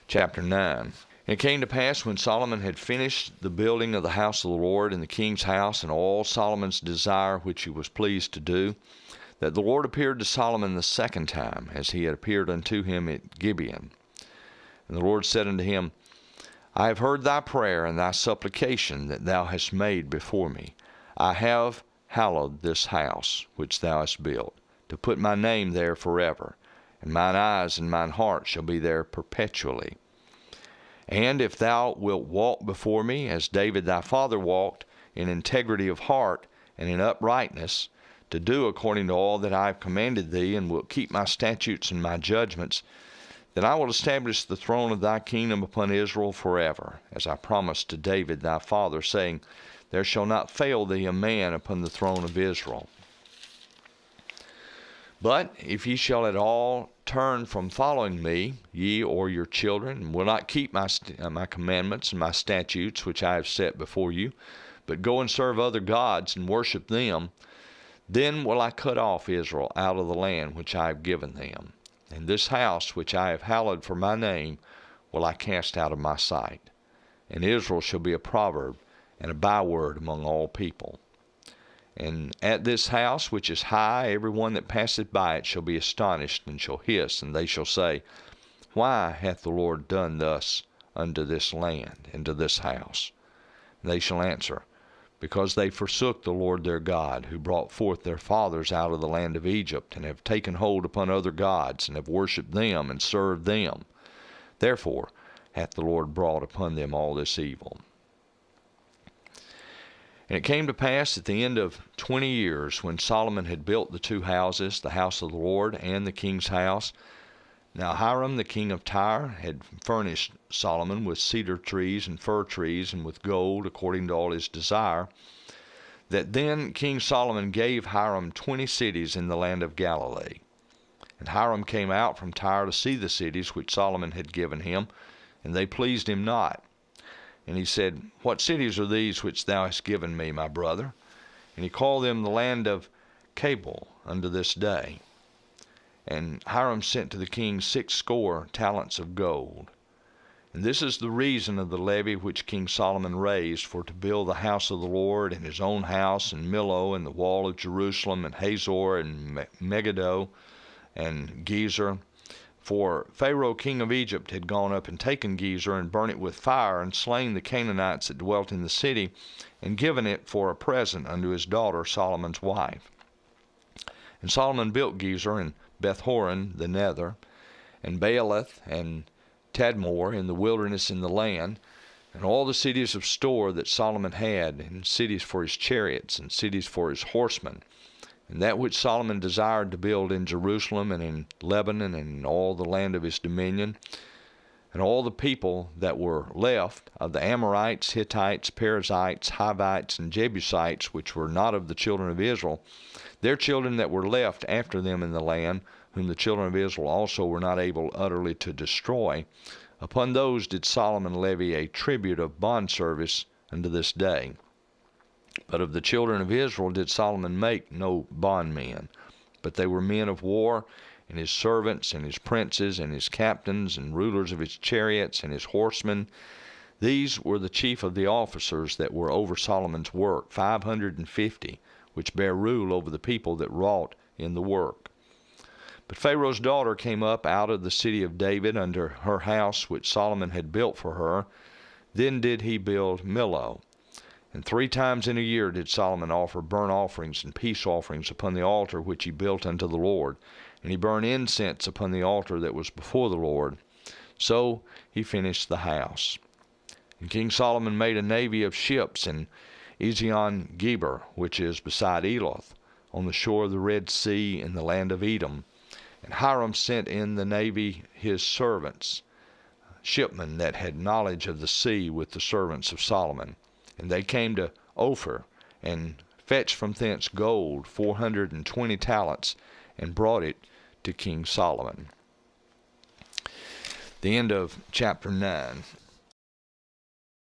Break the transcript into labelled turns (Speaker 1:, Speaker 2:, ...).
Speaker 1: chapter 9. And it came to pass, when Solomon had finished the building of the house of the Lord and the king's house, and all Solomon's desire which he was pleased to do, that the Lord appeared to Solomon the second time, as he had appeared unto him at Gibeon. And the Lord said unto him, I have heard thy prayer and thy supplication that thou hast made before me. I have hallowed this house which thou hast built, to put my name there forever, and mine eyes and mine heart shall be there perpetually. And if thou wilt walk before me, as David thy father walked, in integrity of heart and in uprightness, to do according to all that I have commanded thee, and wilt keep my statutes and my judgments, then I will establish the throne of thy kingdom upon Israel forever, as I promised to David thy father, saying, There shall not fail thee a man upon the throne of Israel. But if ye shall at all turn from following me, ye or your children, and will not keep my commandments and my statutes which I have set before you, but go and serve other gods and worship them, then will I cut off Israel out of the land which I have given them. And this house which I have hallowed for my name will I cast out of my sight. And Israel shall be a proverb and a byword among all people. And at this house which is high, every one that passeth by it shall be astonished, and shall hiss, and they shall say, Why hath the Lord done thus unto this land, and to this house? And they shall answer, Because they forsook the Lord their God, who brought forth their fathers out of the land of Egypt, and have taken hold upon other gods, and have worshipped them, and served them. Therefore hath the Lord brought upon them all this evil. And it came to pass at the end of 20 years, when Solomon had built the two houses, the house of the Lord and the king's house. Now Hiram the king of Tyre had furnished Solomon with cedar trees and fir trees, and with gold, according to all his desire. That then King Solomon gave Hiram 20 cities in the land of Galilee. And Hiram came out from Tyre to see the cities which Solomon had given him, and they pleased him not. And he said, What cities are these which thou hast given me, my brother? And he called them the land of Cabul unto this day. And Hiram sent to the king 60 talents of gold. And this is the reason of the levy which King Solomon raised for to build the house of the Lord, and his own house, and Millo, and the wall of Jerusalem, and Hazor, and Megiddo, and Gezer. For Pharaoh king of Egypt had gone up and taken Gezer, and burnt it with fire, and slain the Canaanites that dwelt in the city, and given it for a present unto his daughter Solomon's wife. And Solomon built Gezer, and Beth-horon the nether, and Baalath, and Tadmor in the wilderness in the land, and all the cities of store that Solomon had, and cities for his chariots, and cities for his horsemen. And that which Solomon desired to build in Jerusalem, and in Lebanon, and in all the land of his dominion, and all the people that were left of the Amorites, Hittites, Perizzites, Hivites, and Jebusites, which were not of the children of Israel, their children that were left after them in the land, whom the children of Israel also were not able utterly to destroy, upon those did Solomon levy a tribute of bondservice unto this day. But of the children of Israel did Solomon make no bondmen, but they were men of war, and his servants, and his princes, and his captains, and rulers of his chariots, and his horsemen. These were the chief of the officers that were over Solomon's work, 550, which bare rule over the people that wrought in the work. But Pharaoh's daughter came up out of the city of David under her house which Solomon had built for her. Then did he build Millo. And 3 times in a year did Solomon offer burnt offerings and peace offerings upon the altar which he built unto the Lord. And he burned incense upon the altar that was before the Lord. So he finished the house. And King Solomon made a navy of ships in Ezion-Geber, which is beside Eloth, on the shore of the Red Sea in the land of Edom. And Hiram sent in the navy his servants, shipmen that had knowledge of the sea, with the servants of Solomon. And they came to Ophir, and fetched from thence gold 420 talents, and brought it to King Solomon. The end of chapter 9.